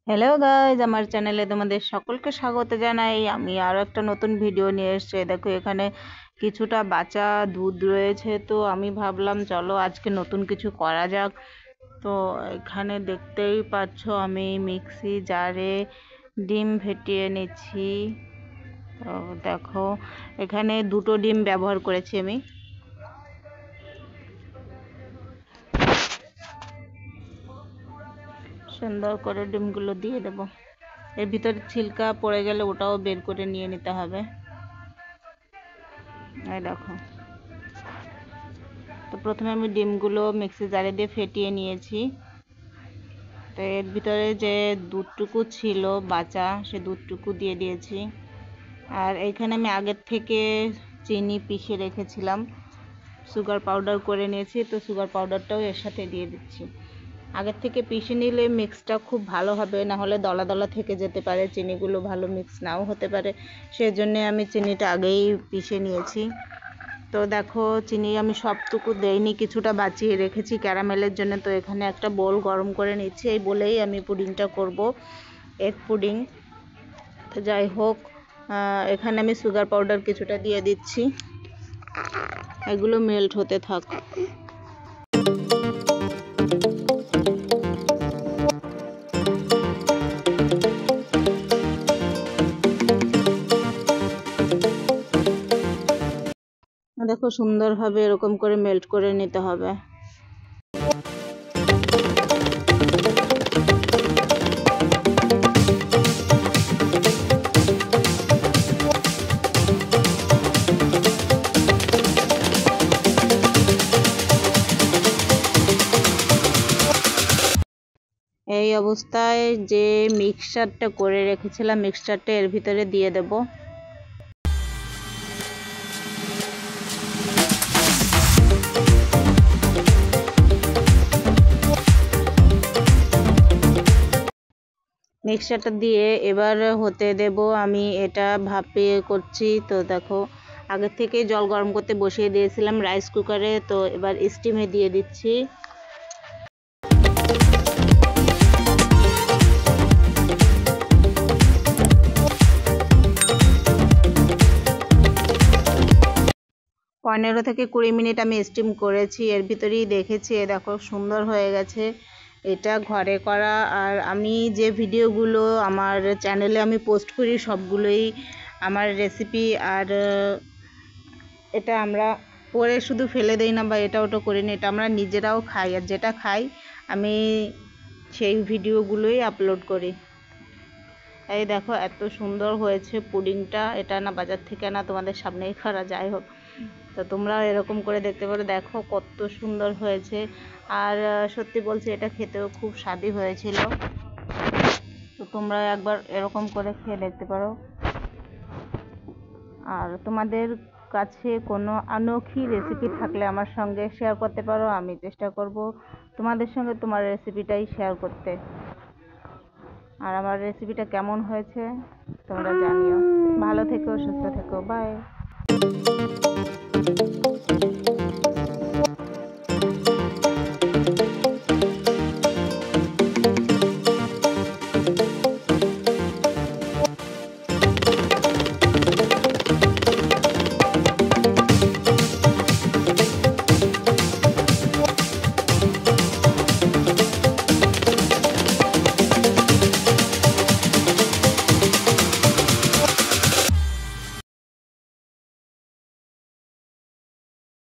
Hello guys, আমার চ্যানেলে তোমাদের সকলকে স্বাগত জানাই। আমি আরও একটা নতুন ভিডিও নিয়ে এসেছি। দেখো এখানে কিছুটা বাচ্চা দুধ রয়েছে, তো আমি ভাবলাম চলো আজকে নতুন কিছু করা যাক। তো এখানে দেখতেই পাচ্ছ আমি মিক্সি জারে ডিম ফেটিয়ে নিচ্ছি। তো দেখো এখানে দুটো ডিম ব্যবহার করেছি আমি। সুন্দর করে ডিমগুলো দিয়ে দেবো। এর ভিতরে ছিলকা পড়ে গেলে ওটাও বের করে নিয়ে নিতে হবে। এই দেখো, তো প্রথমে আমি ডিমগুলো মিক্সি জারে দিয়ে ফেটিয়ে নিয়েছি। তো এর ভিতরে যে দুধটুকু ছিল বাঁচা, সে দুধটুকু দিয়ে দিয়েছি। আর এইখানে আমি আগের থেকে চিনি পিষে রেখেছিলাম, সুগার পাউডার করে নিয়েছি। তো সুগার পাউডারটাও এর সাথে দিয়ে দিচ্ছি। আগের থেকে পিষে নিলে মিক্সটা খুব ভালো হবে, না হলে দলা দলা থেকে যেতে পারে, চিনিগুলো ভালো মিক্স নাও হতে পারে। সেজন্য আমি চিনিটা আগেই পিষে নিয়েছি। তো দেখো চিনি আমি সবটুকু দেইনি, কিছুটা বাঁচিয়ে রেখেছি ক্যারামেলের জন্য। তো এখানে একটা বোল গরম করে নিচ্ছি, এই বলেই আমি পুডিংটা করব, এগ পুডিং। তো যাই হোক, এখানে আমি সুগার পাউডার কিছুটা দিয়ে দিচ্ছি, এগুলো মেল্ট হতে থাক। দেখো সুন্দরভাবে এরকম করে মেল্ট করে নিতে হবে। এই অবস্থায় যে মিক্সচারটা করে রেখেছিলাম, মিক্সচারটা এর ভিতরে দিয়ে দেব। মিক্সচারটা দিয়ে এবার হতে দেব। আমি এটা ভাপে করছি। তো দেখো আগের থেকে জল গরম করতে বসিয়ে দিয়েছিলাম রাইস কুকারে। তো এবার স্টিমে দিয়ে দিচ্ছি। পনেরো থেকে 20 মিনিট আমি স্টিম করেছি, এর ভিতরেই দেখেছি দেখো সুন্দর হয়ে গেছে। এটা ঘরে করা। আর আমি যে ভিডিওগুলো আমার চ্যানেলে আমি পোস্ট করি সবগুলোই আমার রেসিপি। আর এটা আমরা করে শুধু ফেলে দেই না বা এটা ওটা করি না, এটা আমরা নিজেরাও খাই। আর যেটা খাই আমি সেই ভিডিওগুলোই আপলোড করি। এই দেখো এত সুন্দর হয়েছে পুডিংটা। এটা না বাজার থেকে না, তোমাদের সামনেই করা। যাই হোক, তো তোমরা এরকম করে দেখতে পারো, দেখো কত সুন্দর হয়েছে। আর সত্যি বলছি এটা খেতেও খুব স্বাদই হয়েছিল। তো তোমরা একবার এরকম করে খেয়ে দেখতে পারো। আর তোমাদের কাছে কোনো অনোখী রেসিপি থাকলে আমার সঙ্গে শেয়ার করতে পারো, আমি চেষ্টা করব তোমাদের সঙ্গে তোমার রেসিপিটাই শেয়ার করতে। আর আমার রেসিপিটা কেমন হয়েছে তোমরা জানিও। ভালো থেকো, সুস্থ থেকো, বাই।